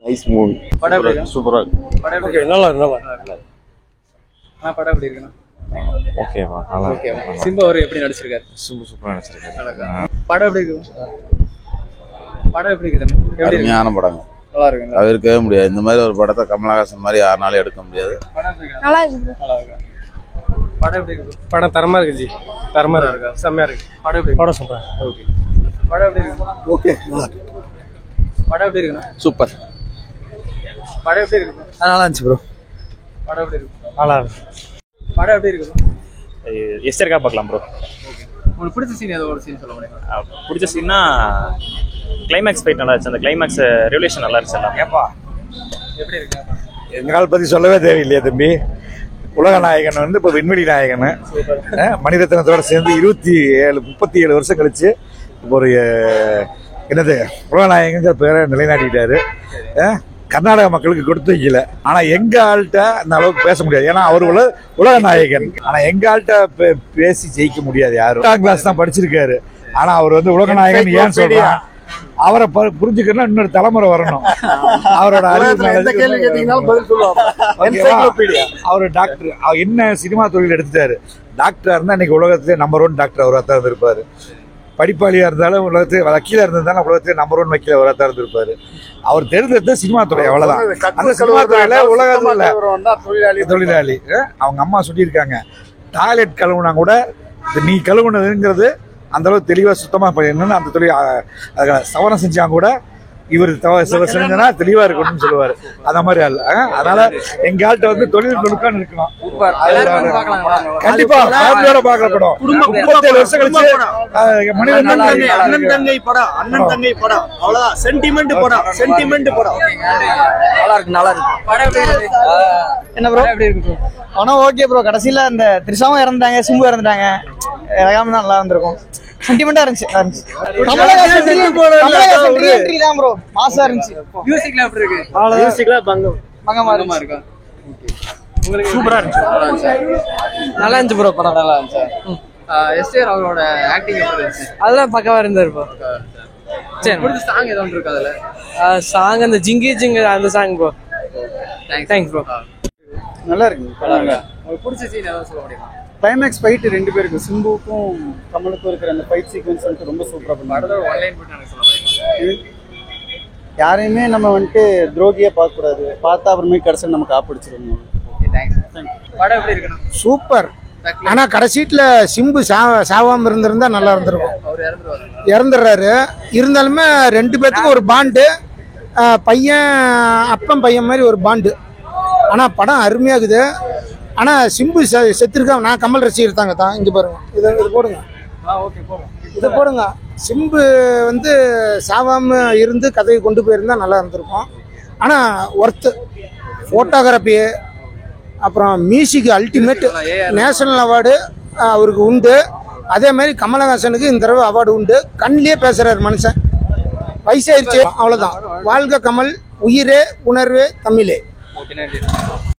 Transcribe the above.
Nice movie. படம் எப்படி இருக்கு? சூப்பரா இருக்கு. படம் எப்படி ஓகே இருக்கு? நல்லா இருக்கு. படம் எப்படி இருக்குண்ணா? ஓகேவா நல்லா ஓகே. சிம்பு அவர் எப்படி நடிச்சிருக்காரு? சூப்பரா நடிச்சிருக்காரு. படம் எப்படி இருக்கு? படம் எப்படி இருக்கு? எப்படி இருக்கு? அருமையான படங்க. நல்லா இருக்குங்களா? தவிர்க்கவே முடியாது. இந்த மாதிரி ஒரு படத்தை கமலஹாசன் மாதிரி யாருனாலும் எடுக்க முடியாது. படம் எப்படி இருக்கு? நல்லா இருக்கு. நல்லா இருக்கு. படம் எப்படி இருக்கு? படம் தரமா இருக்கு ஜி. தரமா இருக்கு. செம்மையா இருக்கு. படம் எப்படி இருக்கு? படம் சூப்பரா. ஓகே. படம் எப்படி இருக்கு? ஓகே நல்லா இருக்கு. படம் எப்படி இருக்குண்ணா? சூப்பர். படம் எப்படி இருக்கு? நல்லா இருந்துச்சு ப்ரோ. படம் எப்படி இருக்கு? நல்லா இருக்கு. படம் எப்படி இருக்கு? எஸ்டர்க்கா பார்க்கலாம் ப்ரோ. உங்களுக்கு பிடிச்ச சீன் ஏதோ ஒரு சீன் சொல்ல முடியுமா? பிடிச்ச சீன்னா கிளைமேக்ஸ் ஃபைட் நல்லா இருந்துச்சு. அந்த கிளைமேக்ஸ் ரெவல்யூஷன் நல்லா இருந்துச்சு எல்லாம். ஏப்பா எப்படி இருக்கு? எங்கால் பத்தி சொல்லவே தேவையில்லையா தம்பி. உலக நாயகன் வந்து இப்போ விண்வெளி நாயகன் மணிரத்னத்தோட சேர்ந்து 37 வருஷம் கழிச்சு இப்போ ஒரு என்னது உலக நாயகங்கிற பேரை நிலைநாட்டிட்டாரு. கர்நாடக மக்களுக்கு கொடுத்து வைக்கல. ஆனா எங்க ஆள்கிட்ட அந்த அளவுக்கு பேச முடியாது. ஏன்னா அவர் உலக நாயகன். ஆனா எங்க ஆள்கிட்ட பேசி ஜெயிக்க முடியாது யாரும். 8ஆம் கிளாஸ் தான் படிச்சிருக்காரு. ஆனா அவர் வந்து உலக நாயகன் ஏன் சொல்றான்? அவரை புரிஞ்சுக்கணும் இன்னொரு தலைமுறை வரணும். அவரோட அவரு டாக்டர் என்ன சினிமா தொழில் எடுத்துட்டாரு. டாக்டரா இருந்தா இன்னைக்கு உலகத்திலே நம்பர் 1 டாக்டர் அவரா தான் இருந்திருப்பாரு. படிப்பாளியா இருந்தாலும் உலகத்திலே வக்கீலா இருந்தாலும் உலகத்திலே நம்பர் 1 வக்கீல் அவரா தான் இருந்திருப்பாரு. அவர் தெரிஞ்சது சினிமா துறை அவ்வளவுதான். அந்த சினிமா துறையில உலகத்துல தொழிலாளி. அவங்க அம்மா சொல்லியிருக்காங்க டாய்லெட் கழுவுனா கூட நீ கழுவுனதுங்கிறது அந்த அளவுக்கு தெளிவா சுத்தமா பண்ணணும்னு அந்த தொழில் சவரம் செஞ்சாங்க கூட இவர் செஞ்சா தெளிவா இருக்கணும்னு சொல்லுவாரு. அந்த மாதிரி ஆள். அதனால எங்க ஆள்கிட்ட வந்து தொழில் நுணுக்கம் இருக்கணும். கண்டிப்பா ஃபேமிலியோட பார்க்க படம். 37 வருஷம் கழிச்சு அண்ணன் தங்கை படம். அண்ணன் தங்கை படம் அவ்வளவுதான். சென்டிமெண்ட் படம். சென்டிமெண்ட் படம் நல்லா இருக்கு. நல்லா இருக்கு. படம் எப்படி இருக்கு? என்ன ப்ரோ? எப்படி இருக்கு? ஆனா ஓகே ப்ரோ. கடைசியில இந்த திரிஷாவும் இறந்துட்டாங்க, சிம்பு இறந்துட்டாங்க. இறங்காம தான் நல்லா இருந்திருக்கும். சென்டிமெண்டா இருந்துச்சு. தான் ப்ரோ மாசா இருந்துச்சு. மியூசிக்ல எப்படி இருக்கு? மியூசிக்ல பங்கம் பங்கமா இருக்கா? உங்களுக்கு சூப்பரா இருந்துச்சு. நல்லா இருந்துச்சு ப்ரோ. படம் நல்லா இருந்துச்சு. எஸ்ஆர் அவரோட ஆக்டிங் எப்படி இருந்துச்சு? அதெல்லாம் பக்கவா இருந்தாரு ப்ரோ. சரி, பிடிச்ச சாங் ஏதோ இருக்கு அதுல? சாங் அந்த ஜிங்கி ஜிங்க அந்த சாங் ப்ரோ. Thanks bro. நல்லா இருக்கு. உங்களுக்கு பிடிச்ச சீன் ஏதோ சொல்ல முடியுமா? கிளைமேக்ஸ் ஃபைட் 2 பேருக்கு சிம்புக்கும் கமலுக்கும் இருக்கிற அந்த ஃபைட் சீக்வன்ஸ் வந்துட்டு ரொம்ப சூப்பராக படத்தோட ஒன்லைன் போட்டு எனக்கு சொல்ல முடியுமா? யாரையுமே நம்ம வந்துட்டு துரோகியா பார்க்கக்கூடாது. பார்த்தா அப்புறமே கடைசியில் நம்ம காப்பிடிச்சிடணும். Okay, thanks. படம் எப்படி இருக்கணும்? சூப்பர். ஆனா கடைசீட்ல சிம்பு சாவாம இருந்திருந்தா நல்லா இருந்திருக்கும். அவர் இறந்துடுறாரு. இருந்தாலுமே 2 பேத்துக்கும் ஒரு பாண்டு. பையன் அப்பன் பையன் மாதிரி ஒரு பாண்டு. ஆனா படம் அருமையாகுது. ஆனா சிம்பு செத்துருக்கா. நான் கமல் ரசிகர் தாங்க தான். இங்க பாருங்க, இது போடுங்க. இதை போடுங்க. சிம்பு வந்து சாவாம இருந்து கதையை கொண்டு போயிருந்தா நல்லா இருந்திருக்கும். ஆனா ஒர்த்து போட்டோகிராஃபி அப்புறம் மியூசிக் அல்டிமேட். நேஷனல் அவார்டு அவருக்கு உண்டு. அதே மாதிரி கமலஹாசனுக்கு இந்த தடவை அவார்டு உண்டு. கண்ணிலே பேசுறாரு மனுஷன். வயசாயிருச்சு அவ்வளவுதான். வாழ்க கமல், உயிரே உணர்வே தமிழே.